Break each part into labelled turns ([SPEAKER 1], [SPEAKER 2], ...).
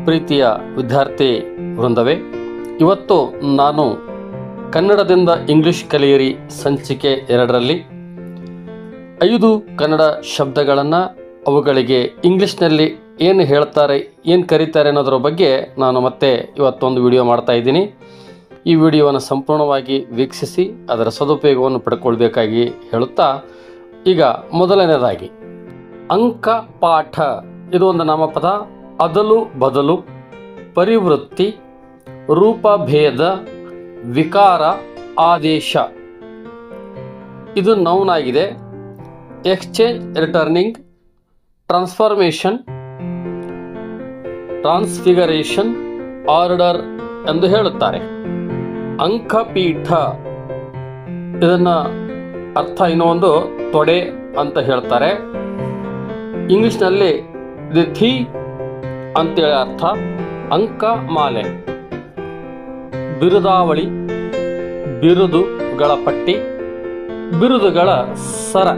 [SPEAKER 1] ಪ್ರೀತಿಯ ವಿದ್ಯಾರ್ಥಿ ವೃಂದವೇ, ಇವತ್ತು ನಾನು ಕನ್ನಡದಿಂದ ಇಂಗ್ಲಿಷ್ ಕಲಿಯಿರಿ ಸಂಚಿಕೆ 2ರಲ್ಲಿ 5 ಕನ್ನಡ ಶಬ್ದಗಳನ್ನು ಅವುಗಳಿಗೆ ಇಂಗ್ಲಿಷ್ನಲ್ಲಿ ಏನು ಹೇಳ್ತಾರೆ, ಏನು ಕರೀತಾರೆ ಅನ್ನೋದ್ರ ಬಗ್ಗೆ ನಾನು ಮತ್ತೆ ಇವತ್ತೊಂದು ವಿಡಿಯೋ ಮಾಡ್ತಾ ಇದ್ದೀನಿ. ಈ ವಿಡಿಯೋವನ್ನು ಸಂಪೂರ್ಣವಾಗಿ ವೀಕ್ಷಿಸಿ ಅದರ ಸದುಪಯೋಗವನ್ನು ಪಡ್ಕೊಳ್ಬೇಕಾಗಿ ಹೇಳುತ್ತಾ, ಈಗ ಮೊದಲನೇದಾಗಿ ಅಂಕ ಪಾಠ, ಇದು ಒಂದು ನಾಮಪದ. ಅದಲು ಬದಲು, ಪರಿವೃತ್ತಿ, ರೂಪಭೇದ, ವಿಕಾರ, ಆದೇಶ, ಇದು ನೌನ್ ಆಗಿದೆ. Exchange, returning, transformation, transfiguration, order ಎಂದು ಹೇಳುತ್ತಾರೆ. ಅಂಕಪೀಠ, ಇದನ್ನು ಅರ್ಥ ಇನ್ನೊಂದು ತೊಡೆ ಅಂತ ಹೇಳ್ತಾರೆ. ಇಂಗ್ಲಿಷ್ನಲ್ಲಿ ದಿ ಥೀ ಅಂತೇಳಿ ಅರ್ಥ. ಅಂಕ ಮಾಲೆ, ಬಿರುದಾವಳಿ, ಬಿರುದುಗಳ ಪಟ್ಟಿ, ಬಿರುದುಗಳ ಸರ.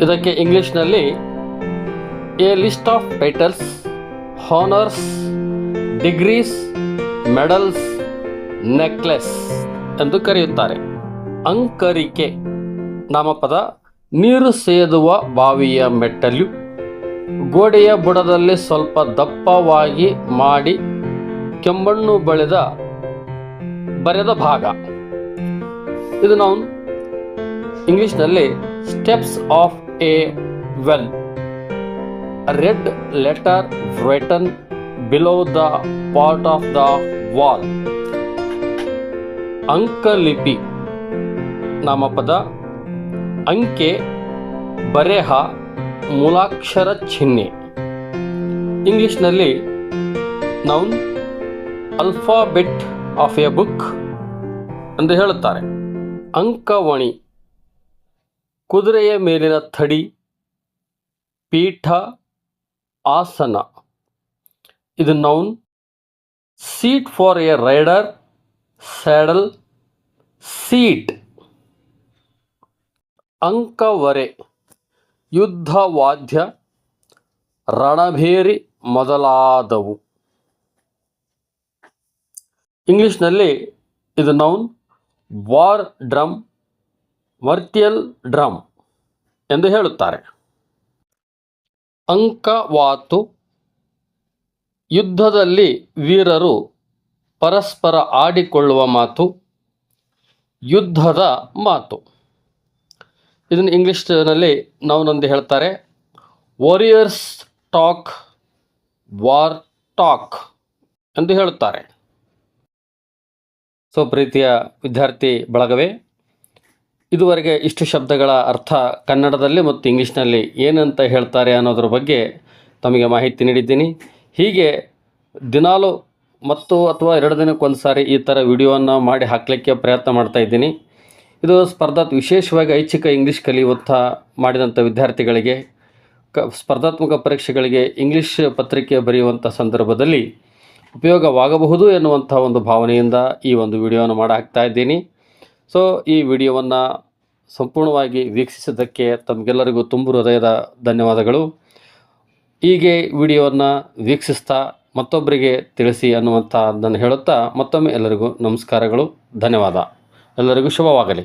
[SPEAKER 1] ಇದಕ್ಕೆ ಇಂಗ್ಲಿಷ್ನಲ್ಲಿ A list of titles, honours, degrees, medals, necklace ಎಂದು ಕರೆಯುತ್ತಾರೆ. ಅಂಕರಿಕೆ ನಾಮಪದ. ನೀರು ಸೇದುವ ಬಾವಿಯ ಮೆಟ್ಟಲು, ಗೋಡೆಯ ಬುಡದಲ್ಲಿ ಸ್ವಲ್ಪ ದಪ್ಪವಾಗಿ ಮಾಡಿ ಕೆಂಬಣ್ಣು ಬರೆದ ಭಾಗ. ಇದು ನಾವು ಇಂಗ್ಲಿಷ್ನಲ್ಲಿ steps of a well, red letter written below the part of the wall. ಅಂಕಲಿಪಿ ನಾಮಪದ. ಅಂಕೆ, ಬರೆಹ, ಮೂಲಾಕ್ಷರ ಚಿಹ್ನೆ. ಇಂಗ್ಲಿಷ್ನಲ್ಲಿ noun alphabet of a book ಎಂದು ಹೇಳುತ್ತಾರೆ. ಅಂಕವಣಿ, ಕುದುರೆಯ ಮೇಲಿನ ಥಡಿ, ಪೀಠ, ಆಸನ, ಇದು noun. Seat for a rider, saddle, seat. ಅಂಕವರೆ, ಯುದ್ಧವಾದ್ಯ, ರಣಭೇರಿ ಮೊದಲಾದವು. ಇಂಗ್ಲಿಷ್ನಲ್ಲಿ ಇದು noun. War drum, martial drum ಎಂದು ಹೇಳುತ್ತಾರೆ. ಅಂಕವಾತು, ಯುದ್ಧದಲ್ಲಿ ವೀರರು ಪರಸ್ಪರ ಆಡಿಕೊಳ್ಳುವ ಮಾತು, ಯುದ್ಧದ ಮಾತು. ಇದನ್ನು ಇಂಗ್ಲಿಷ್ನಲ್ಲಿ ನೌನ್ ಎಂದು ಹೇಳ್ತಾರೆ. ವಾರಿಯರ್ಸ್ ಟಾಕ್, ವಾರ್ ಟಾಕ್ ಎಂದು ಹೇಳುತ್ತಾರೆ. ಸೊ ಪ್ರೀತಿಯ ವಿದ್ಯಾರ್ಥಿ ಬಳಗವೇ, ಇದುವರೆಗೆ ಇಷ್ಟು ಶಬ್ದಗಳ ಅರ್ಥ ಕನ್ನಡದಲ್ಲಿ ಮತ್ತು ಇಂಗ್ಲೀಷ್ನಲ್ಲಿ ಏನಂತ ಹೇಳ್ತಾರೆ ಅನ್ನೋದ್ರ ಬಗ್ಗೆ ತಮಗೆ ಮಾಹಿತಿ ನೀಡಿದ್ದೀನಿ. ಹೀಗೆ ದಿನಾಲು ಅಥವಾ 2 ದಿನಕ್ಕೊಂದು ಸಾರಿ ಈ ಥರ ವಿಡಿಯೋವನ್ನು ಮಾಡಿ ಹಾಕಲಿಕ್ಕೆ ಪ್ರಯತ್ನ ಮಾಡ್ತಾ ಇದ್ದೀನಿ. ಇದು ವಿಶೇಷವಾಗಿ ಐಚ್ಛಿಕ ಇಂಗ್ಲೀಷ್ ಕಲಿಯುತ್ತಾ ಮಾಡಿದಂಥ ವಿದ್ಯಾರ್ಥಿಗಳಿಗೆ ಸ್ಪರ್ಧಾತ್ಮಕ ಪರೀಕ್ಷೆಗಳಿಗೆ ಇಂಗ್ಲೀಷ್ ಪತ್ರಿಕೆ ಬರೆಯುವಂಥ ಸಂದರ್ಭದಲ್ಲಿ ಉಪಯೋಗವಾಗಬಹುದು ಎನ್ನುವಂಥ ಒಂದು ಭಾವನೆಯಿಂದ ಈ ಒಂದು ವಿಡಿಯೋವನ್ನು ಮಾಡಿ ಹಾಕ್ತಾ ಇದ್ದೀನಿ. ಸೊ ಈ ವಿಡಿಯೋವನ್ನು ಸಂಪೂರ್ಣವಾಗಿ ವೀಕ್ಷಿಸಿದ್ದಕ್ಕೆ ತಮಗೆಲ್ಲರಿಗೂ ತುಂಬ ಹೃದಯದ ಧನ್ಯವಾದಗಳು. ಹೀಗೆ ವಿಡಿಯೋವನ್ನು ವೀಕ್ಷಿಸ್ತಾ ಮತ್ತೊಬ್ಬರಿಗೆ ತಿಳಿಸಿ ಅನ್ನುವಂಥದ್ದನ್ನು ಹೇಳುತ್ತಾ ಮತ್ತೊಮ್ಮೆ ಎಲ್ಲರಿಗೂ ನಮಸ್ಕಾರಗಳು, ಧನ್ಯವಾದ. ಎಲ್ಲರಿಗೂ ಶುಭವಾಗಲಿ.